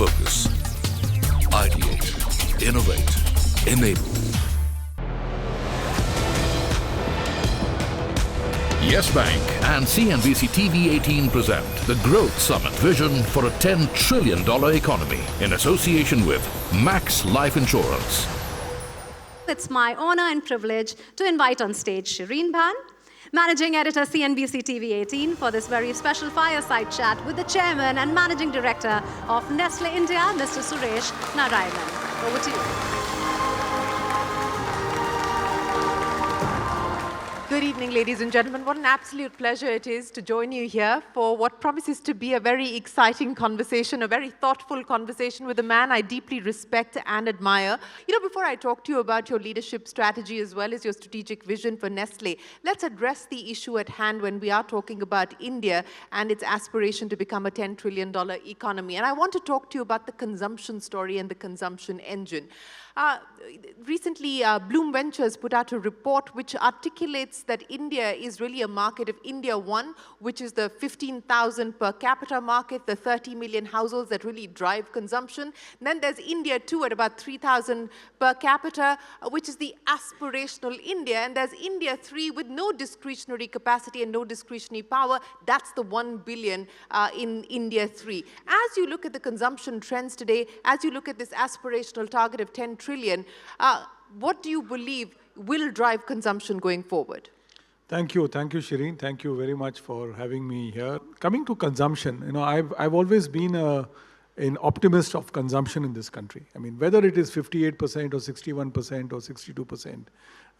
focus. Ideate, innovate, enable. YES Bank and CNBC-TV18 present the Growth Summit Vision for a $10 trillion economy in association with Max Life Insurance. It's my honor and privilege to invite on stage Shireen Bhan, Managing Editor CNBC-TV18, for this very special fireside chat with the Chairman and Managing Director of Nestle India, Mr. Suresh Narayanan. Over to you. Good evening, ladies and gentlemen. What an absolute pleasure it is to join you here for what promises to be a very exciting conversation, a very thoughtful conversation with a man I deeply respect and admire. You know, before I talk to you about your leadership strategy as well as your strategic vision for Nestle, let's address the issue at hand when we are talking about India and its aspiration to become a $10 trillion economy. And I want to talk to you about the consumption story and the consumption engine. Recently, Bloom Ventures put out a report which articulates that India is really a market of India 1, which is the 15,000 per capita market, the 30 million households that really drive consumption. And then there's India 2 at about 3,000 per capita, which is the aspirational India. And there's India 3 with no discretionary capacity and no discretionary power. That's the 1 billion in India 3. As you look at the consumption trends today, as you look at this aspirational target of 10 trillion, what do you believe will drive consumption going forward? Thank you, Shireen. Thank you very much for having me here. Coming to consumption, you know, I've always been an optimist of consumption in this country. I mean, whether it is 58% or 61% or 62%,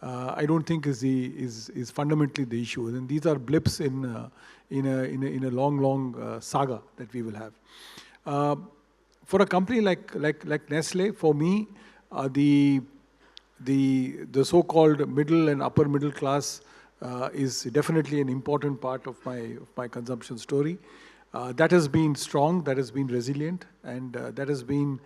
I don't think is fundamentally the issue. And these are blips in a long saga that we will have. For a company like Nestle, for me, the so-called middle and upper middle class is definitely an important part of my consumption story. That has been strong, that has been resilient, and that has been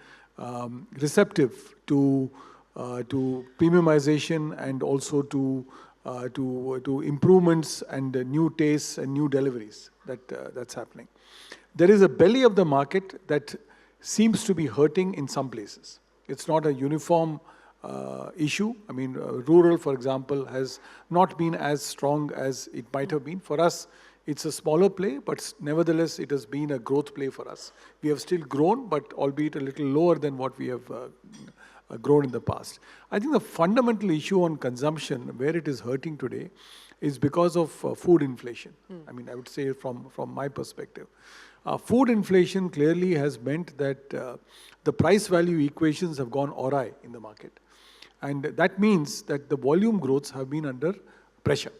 receptive to premiumization and also to improvements and new tastes and new deliveries that's happening. There is a belly of the market that seems to be hurting in some places. It's not a uniform issue. I mean, rural, for example, has not been as strong as it might have been. For us, it's a smaller play, but nevertheless, it has been a growth play for us. We have still grown, but albeit a little lower than what we have grown in the past. I think the fundamental issue on consumption, where it is hurting today, is because of food inflation. I mean, I would say from my perspective. Food inflation clearly has meant that the price-value equations have gone awry in the market. And that means that the volume growths have been under pressure.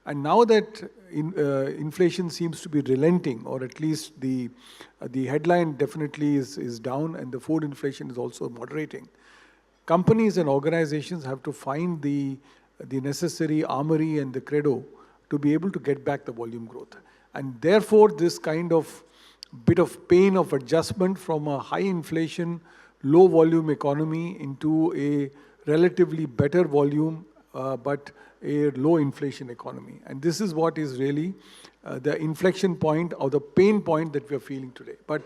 And now that inflation seems to be relenting, or at least the headline definitely is down, and the food inflation is also moderating, companies and organizations have to find the necessary armory and the credo to be able to get back the volume growth. And therefore, this kind of bit of pain of adjustment from a high inflation, low volume economy into a relatively better volume, but a low inflation economy. And this is what is really the inflection point or the pain point that we are feeling today. But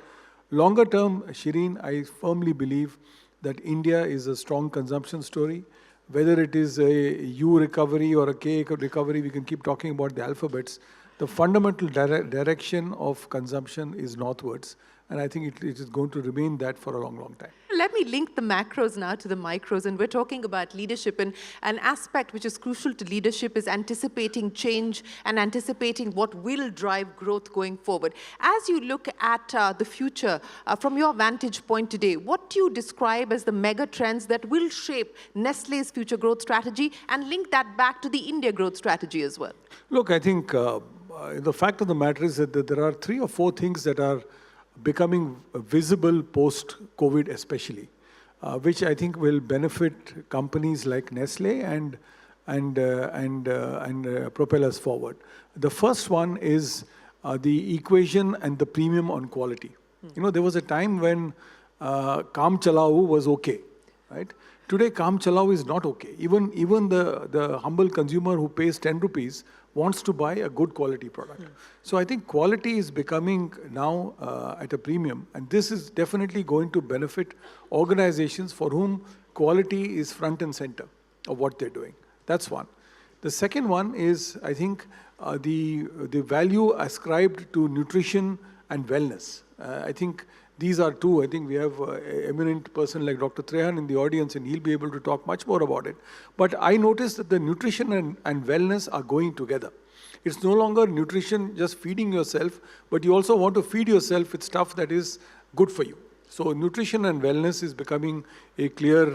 longer term, Shireen, I firmly believe that India is a strong consumption story. Whether it is a U recovery or a K recovery, we can keep talking about the alphabets. The fundamental direction of consumption is northwards, and I think it is going to remain that for a long time. Let me link the macros now to the micros, and we're talking about leadership, and an aspect which is crucial to leadership is anticipating change and anticipating what will drive growth going forward. As you look at the future, from your vantage point today, what do you describe as the mega trends that will shape Nestle's future growth strategy, and link that back to the India growth strategy as well? Look, I think the fact of the matter is that there are 3 or 4 things that are becoming visible post-COVID especially, which I think will benefit companies like Nestle and propel us forward. The first one is the equation and the premium on quality. You know, there was a time when Kaam Chalao was okay, right? Today, Kaam Chalao is not okay. Even the humble consumer who pays 10 rupees wants to buy a good quality product. So I think quality is becoming now at a premium, and this is definitely going to benefit organizations for whom quality is front and center of what they're doing. That's one. The second one is, I think, the value ascribed to nutrition and wellness. I think these are two. I think we have an eminent person like Dr. Trehan in the audience, and he'll be able to talk much more about it. But I noticed that the nutrition and wellness are going together. It's no longer nutrition just feeding yourself, but you also want to feed yourself with stuff that is good for you. So nutrition and wellness is becoming a clear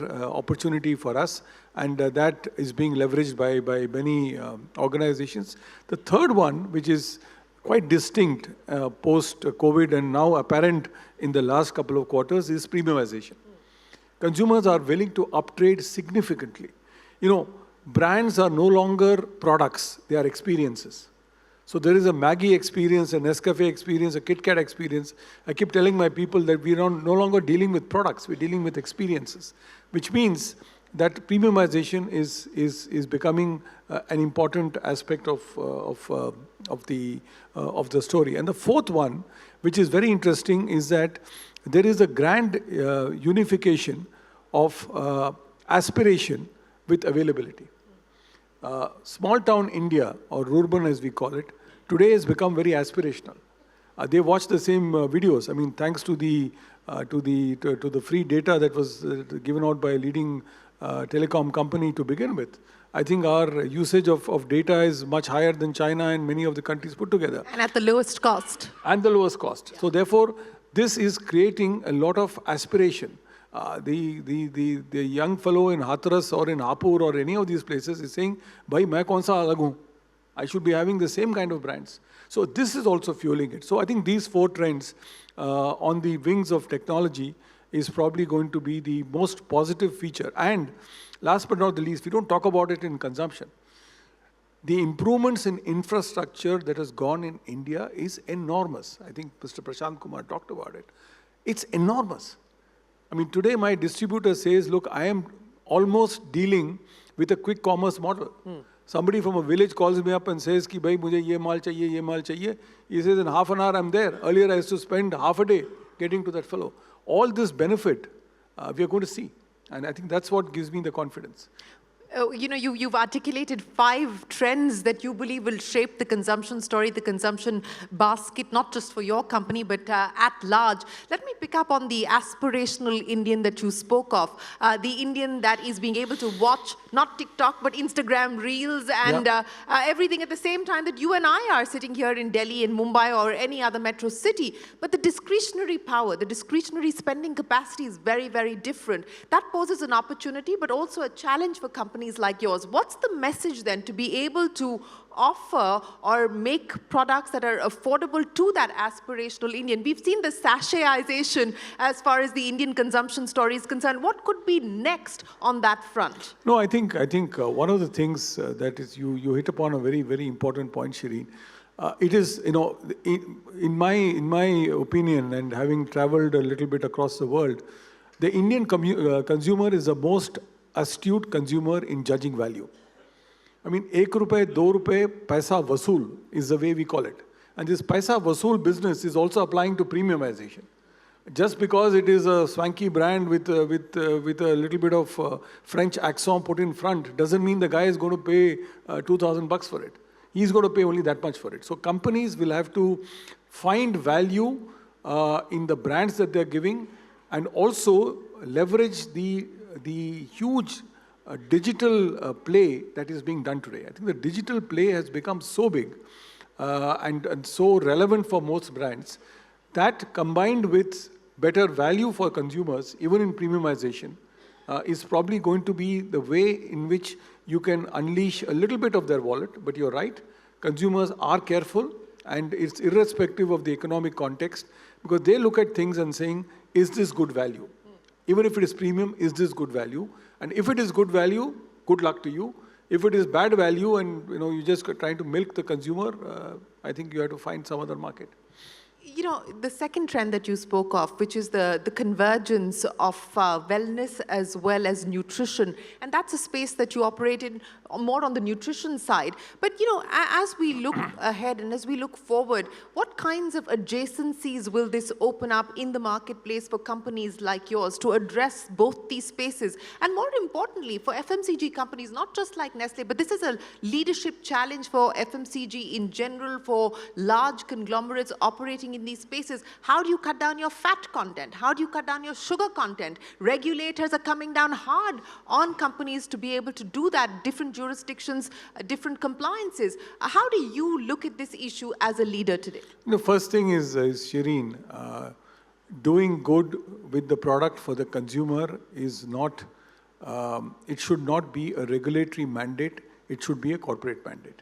opportunity for us, and that is being leveraged by many organizations. The third one, which is quite distinct post-COVID and now apparent in the last couple of quarters, is premiumization. Consumers are willing to uptrade significantly. You know, brands are no longer products, they are experiences. So there is a Maggi experience, a Nescafe experience, a Kit Kat experience. I keep telling my people that we are no longer dealing with products, we're dealing with experiences, which means that premiumization is becoming an important aspect of the story. And the fourth one, which is very interesting, is that there is a grand unification of aspiration with availability. Small town India, or rural as we call it, today has become very aspirational. They watch the same videos. I mean, thanks to the free data that was given out by a leading telecom company to begin with. I think our usage of data is much higher than China and many of the countries put together. And at the lowest cost. And the lowest cost. Yeah. So therefore, this is creating a lot of aspiration. The young fellow in Hathras or in Hapur or any of these places is saying, "Bhai, main kaun sa alag hu? I should be having the same kind of brands." So this is also fueling it. So I think these four trends on the wings of technology is probably going to be the most positive feature. And last but not the least, we don't talk about it in consumption. The improvements in infrastructure that has gone in India is enormous. I think Mr. Prashant Kumar talked about it. It's enormous. I mean, today my distributor says, look, I am almost dealing with a quick commerce model. Somebody from a village calls me up and says, ki, bhai, mujhe ye maal chahiye. He says, in half an hour I'm there. Earlier I used to spend half a day getting to that fellow. All this benefit we are going to see. And I think that's what gives me the confidence. You know, you've articulated 5 trends that you believe will shape the consumption story, the consumption basket, not just for your company, but at large. Let me pick up on the aspirational Indian that you spoke of. The Indian that is being able to watch, not TikTok, but Instagram Reels and everything at the same time that you and I are sitting here in Delhi, in Mumbai, or any other metro city. But the discretionary power, the discretionary spending capacity is very, very different. That poses an opportunity, but also a challenge for companies like yours. What's the message then to be able to offer or make products that are affordable to that aspirational Indian? We've seen the sachayization as far as the Indian consumption story is concerned. What could be next on that front? No, I think one of the things that is you hit upon a very, very important point, Shireen. It is, you know, in my opinion, and having traveled a little bit across the world, the Indian consumer is the most astute consumer in judging value. I mean, 1 rupee, 2 rupee, paisa vasool is the way we call it. And this paisa vasool business is also applying to premiumization. Just because it is a swanky brand with a little bit of French accent put in front doesn't mean the guy is going to pay $2,000 for it. He's going to pay only that much for it. So companies will have to find value in the brands that they're giving, and also leverage the huge digital play that is being done today. I think the digital play has become so big and so relevant for most brands that, combined with better value for consumers, even in premiumization, is probably going to be the way in which you can unleash a little bit of their wallet. But you're right, consumers are careful, and it's irrespective of the economic context, because they look at things and saying, is this good value? Even if it is premium, is this good value? And if it is good value, good luck to you. If it is bad value and you're just trying to milk the consumer, I think you have to find some other market. You know, the second trend that you spoke of, which is the convergence of wellness as well as nutrition, and that's a space that you operate in more on the nutrition side. But, you know, as we look ahead and as we look forward, what kinds of adjacencies will this open up in the marketplace for companies like yours to address both these spaces? And more importantly, for FMCG companies, not just like Nestle, but this is a leadership challenge for FMCG in general, for large conglomerates operating in these spaces. How do you cut down your fat content? How do you cut down your sugar content? Regulators are coming down hard on companies to be able to do that, different jurisdictions, different compliances. How do you look at this issue as a leader today? The first thing is Shireen, doing good with the product for the consumer is not, it should not be a regulatory mandate, it should be a corporate mandate.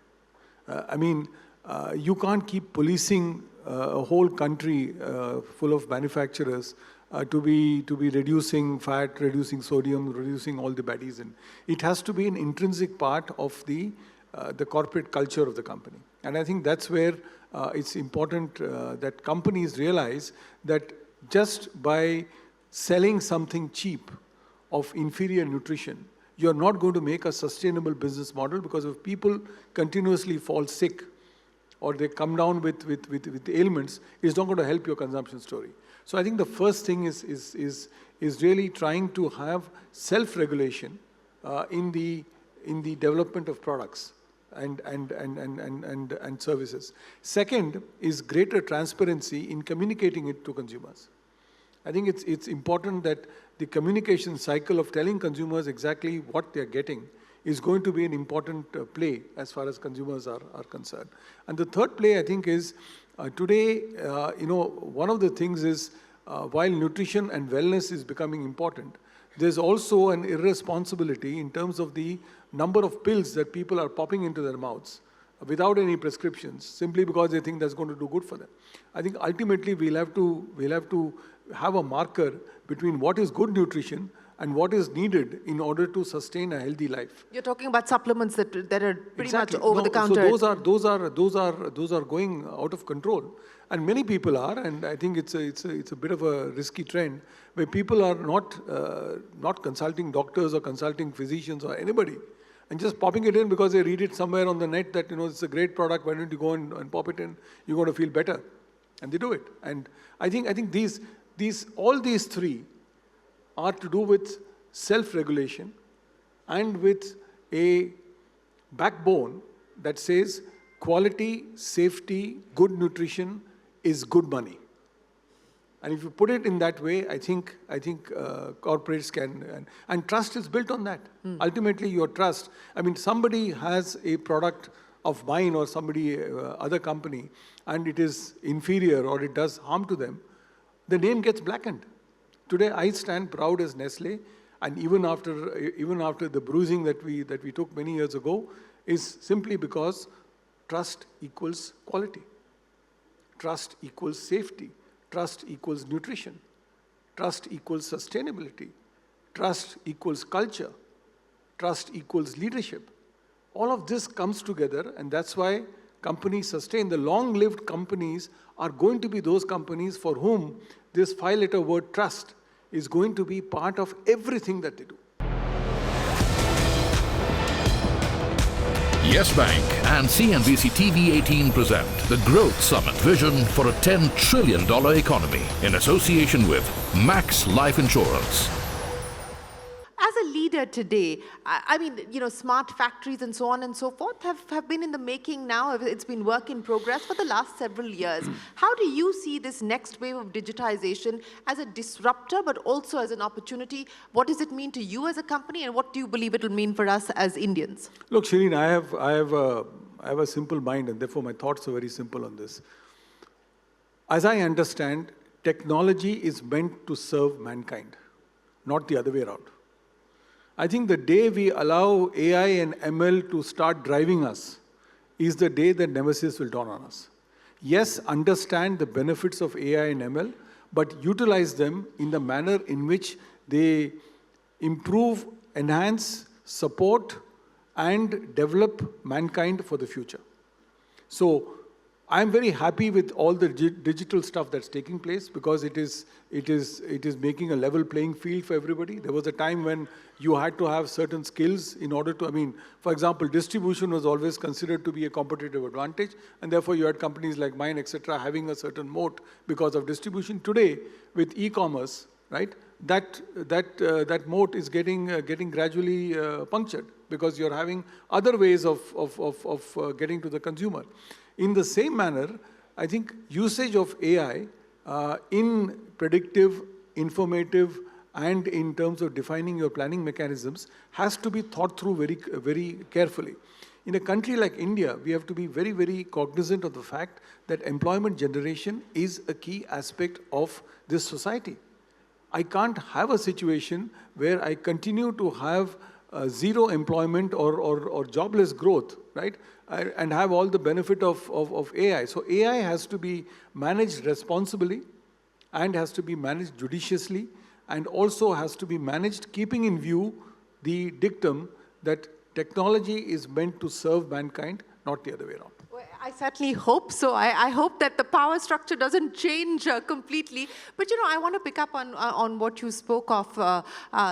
You can't keep policing a whole country full of manufacturers to be reducing fat, reducing sodium, reducing all the baddies. And it has to be an intrinsic part of the corporate culture of the company. And I think that's where it's important that companies realize that just by selling something cheap of inferior nutrition, you're not going to make a sustainable business model, because if people continuously fall sick or they come down with ailments, it's not going to help your consumption story. So I think the first thing is really trying to have self-regulation in the development of products and services. Second is greater transparency in communicating it to consumers. I think it's important that the communication cycle of telling consumers exactly what they're getting is going to be an important play as far as consumers are concerned. And the third play, I think, is today, one of the things is while nutrition and wellness is becoming important, there's also an irresponsibility in terms of the number of pills that people are popping into their mouths without any prescriptions, simply because they think that's going to do good for them. I think ultimately we'll have to have a marker between what is good nutrition and what is needed in order to sustain a healthy life. You're talking about supplements that are pretty Exactly. much over the counter. So those are going out of control, and many people are. And I think it's a bit of a risky trend where people are not consulting doctors or consulting physicians or anybody, and just popping it in because they read it somewhere on the net that it's a great product. Why don't you go and pop it in? You're going to feel better, and they do it. And I think all these three are to do with self-regulation and with a backbone that says quality, safety, good nutrition is good money. And if you put it in that way, I think corporates can, and trust is built on that. Ultimately, your trust. Somebody has a product of mine or somebody, other company, and it is inferior or it does harm to them, the name gets blackened. Today, I stand proud as Nestle, and even after the bruising that we took many years ago, is simply because trust equals quality, trust equals safety, trust equals nutrition, trust equals sustainability, trust equals culture, trust equals leadership. All of this comes together, and that's why companies sustain. The long-lived companies are going to be those companies for whom this 5-letter word trust is going to be part of everything that they do. YES Bank and CNBC-TV18 present the Growth Summit Vision for a $10 trillion economy in association with Max Life Insurance. As a leader today, smart factories and so on and so forth have been in the making now. It's been work in progress for the last several years. How do you see this next wave of digitization as a disruptor, but also as an opportunity? What does it mean to you as a company, and what do you believe it will mean for us as Indians? Look, Shireen, I have a simple mind, and therefore my thoughts are very simple on this. As I understand, technology is meant to serve mankind, not the other way around. I think the day we allow AI and ML to start driving us is the day that nemesis will dawn on us. Yes, understand the benefits of AI and ML, but utilize them in the manner in which they improve, enhance, support, and develop mankind for the future. So I'm very happy with all the digital stuff that's taking place because it is making a level playing field for everybody. There was a time when you had to have certain skills in order to, I mean, for example, distribution was always considered to be a competitive advantage, and therefore you had companies like mine, etc., having a certain moat because of distribution. Today, with e-commerce, right, that moat is getting gradually punctured because you're having other ways of getting to the consumer. In the same manner, I think usage of AI in predictive, informative, and in terms of defining your planning mechanisms has to be thought through very, very carefully. In a country like India, we have to be very, very cognizant of the fact that employment generation is a key aspect of this society. I can't have a situation where I continue to have zero employment or jobless growth, right? And have all the benefit of AI. So AI has to be managed responsibly and has to be managed judiciously and also has to be managed keeping in view the dictum that technology is meant to serve mankind, not the other way around. Well, I certainly hope so. I hope that the power structure doesn't change completely. But, you know, I want to pick up on what you spoke of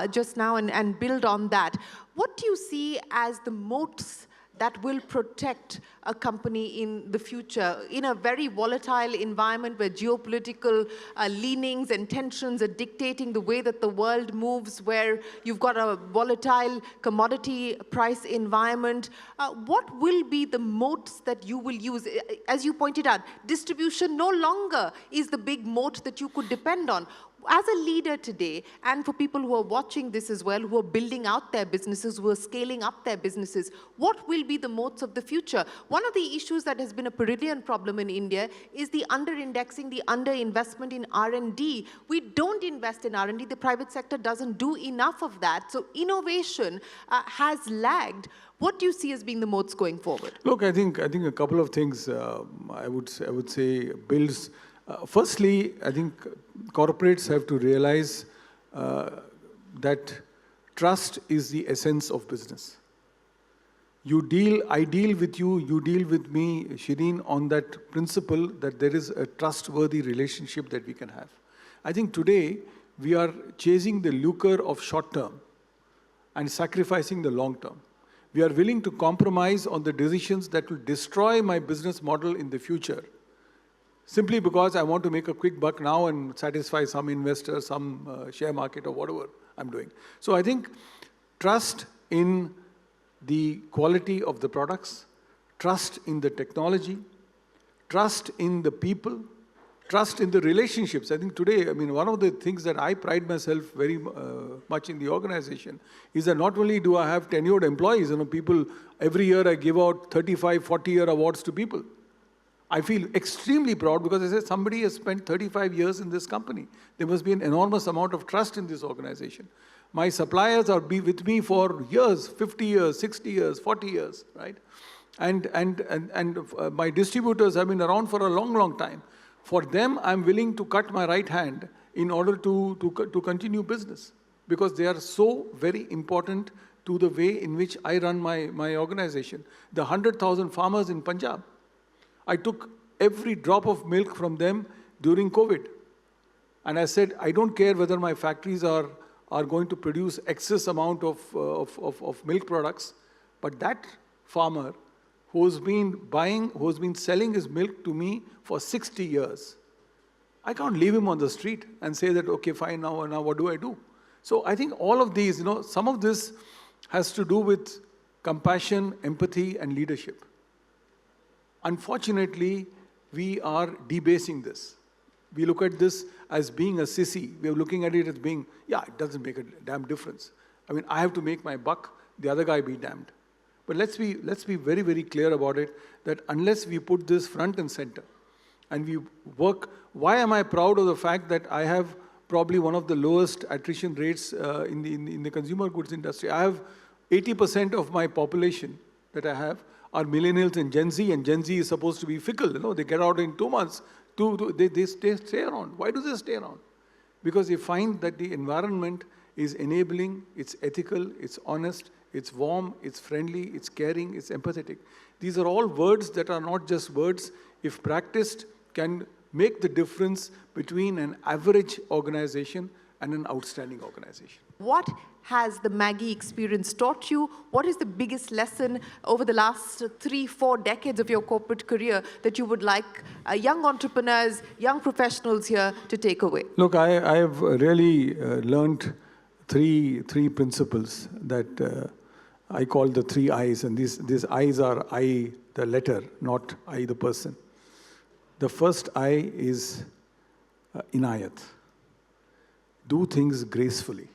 just now and build on that. What do you see as the moats that will protect a company in the future in a very volatile environment where geopolitical leanings and tensions are dictating the way that the world moves, where you've got a volatile commodity price environment? What will be the moats that you will use? As you pointed out, distribution no longer is the big moat that you could depend on. As a leader today, and for people who are watching this as well, who are building out their businesses, who are scaling up their businesses, what will be the moats of the future? One of the issues that has been a perennial problem in India is the under-indexing, the under-investment in R&D. We don't invest in R&D. The private sector doesn't do enough of that. So innovation has lagged. What do you see as being the moats going forward? Look, I think a couple of things I would say builds. Firstly, I think corporates have to realize that trust is the essence of business. I deal with you, you deal with me, Shireen, on that principle that there is a trustworthy relationship that we can have. I think today we are chasing the lucre of short term and sacrificing the long term. We are willing to compromise on the decisions that will destroy my business model in the future, simply because I want to make a quick buck now and satisfy some investor, some share market or whatever I'm doing. So I think trust in the quality of the products, trust in the technology, trust in the people, trust in the relationships. I think today, I mean, one of the things that I pride myself very much in the organization is that not only do I have tenured employees, people, every year I give out 35, 40-year awards to people. I feel extremely proud because I said somebody has spent 35 years in this company. There must be an enormous amount of trust in this organization. My suppliers are with me for years, 50 years, 60 years, 40 years, right? And my distributors have been around for a long, long time. For them, I'm willing to cut my right hand in order to continue business because they are so very important to the way in which I run my organization. The 100,000 farmers in Punjab, I took every drop of milk from them during COVID. And I said, I don't care whether my factories are going to produce excess amount of milk products, but that farmer who's been selling his milk to me for 60 years, I can't leave him on the street and say that, okay, fine, now what do I do? So I think all of these, some of this has to do with compassion, empathy, and leadership. Unfortunately, we are debasing this. We look at this as being a sissy. We are looking at it as being, yeah, it doesn't make a damn difference. I mean, I have to make my buck, the other guy be damned. But let's be very, very clear about it, that unless we put this front and center, and we work, why am I proud of the fact that I have probably one of the lowest attrition rates in the consumer goods industry? I have 80% of my population that I have are millennials and Gen Z is supposed to be fickle. They get out in 2 months. They stay around. Why do they stay around? Because they find that the environment is enabling, it's ethical, it's honest, it's warm, it's friendly, it's caring, it's empathetic. These are all words that are not just words if practiced, can make the difference between an average organization and an outstanding organization. What has the Maggi experience taught you? What is the biggest lesson over the last 3-4 decades of your corporate career that you would like young entrepreneurs, young professionals here to take away? Look, I have really learned three principles that I call the 3 I's, and these I's are I, the letter, not I, the person. The first I is inayat. Do things gracefully.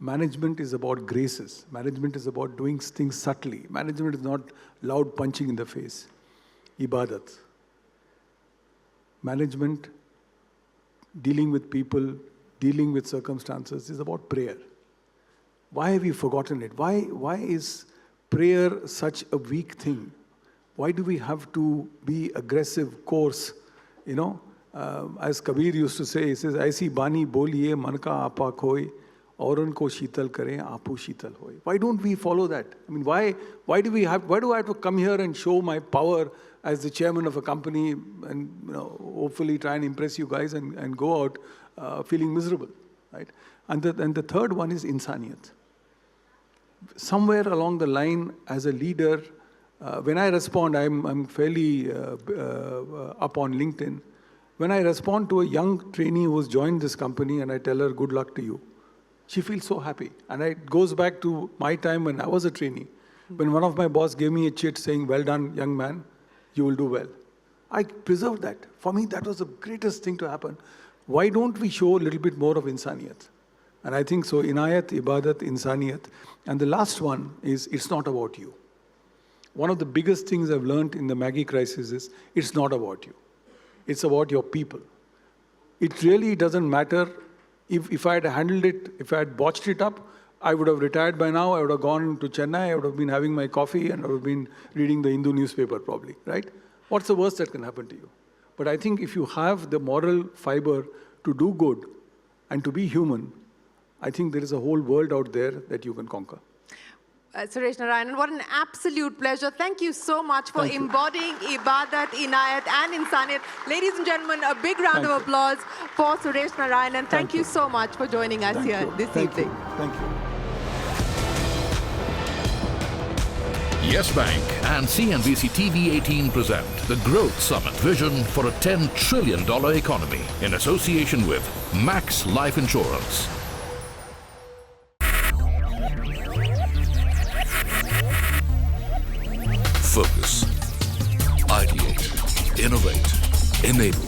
Management is about graces. Management is about doing things subtly. Management is not loud punching in the face. Ibadat. Management, dealing with people, dealing with circumstances is about prayer. Why have we forgotten it? Why is prayer such a weak thing? Why do we have to be aggressive, coarse? You know, as Kabir used to say, he says, "Aisi bani boliye man ka apa khoi, auran ko sheetal kare, apu sheetal hoy." Why don't we follow that? I mean, why do I have to come here and show my power as the chairman of a company and hopefully try and impress you guys and go out feeling miserable, right? And the third one is insaniyat. Somewhere along the line, as a leader, when I respond, I'm fairly up on LinkedIn. When I respond to a young trainee who's joined this company and I tell her, "Good luck to you," she feels so happy. And it goes back to my time when I was a trainee. When one of my boss gave me a chit saying, "Well done, young man, you will do well." I preserved that. For me, that was the greatest thing to happen. Why don't we show a little bit more of insaniyat? And I think so, inayat, ibadat, insaniyat. And the last one is, it's not about you. One of the biggest things I've learned in the Maggi crisis is, it's not about you. It's about your people. It really doesn't matter if I had handled it, if I had botched it up, I would have retired by now, I would have gone to Chennai, I would have been having my coffee and I would have been reading the Hindu newspaper probably, right? What's the worst that can happen to you? But I think if you have the moral fiber to do good and to be human, I think there is a whole world out there that you can conquer. Suresh, Narayanan, what an absolute pleasure. Thank you so much for embodying Ibadat, Inayat and Insaniyat. Ladies and gentlemen, a big round of applause for Suresh Narayanan. Thank you so much for joining us here this evening. Thank you. YES Bank and CNBC-TV18 present the Growth Summit Vision for a $10 trillion economy in association with Max Life Insurance. Focus, ideate, innovate, enable.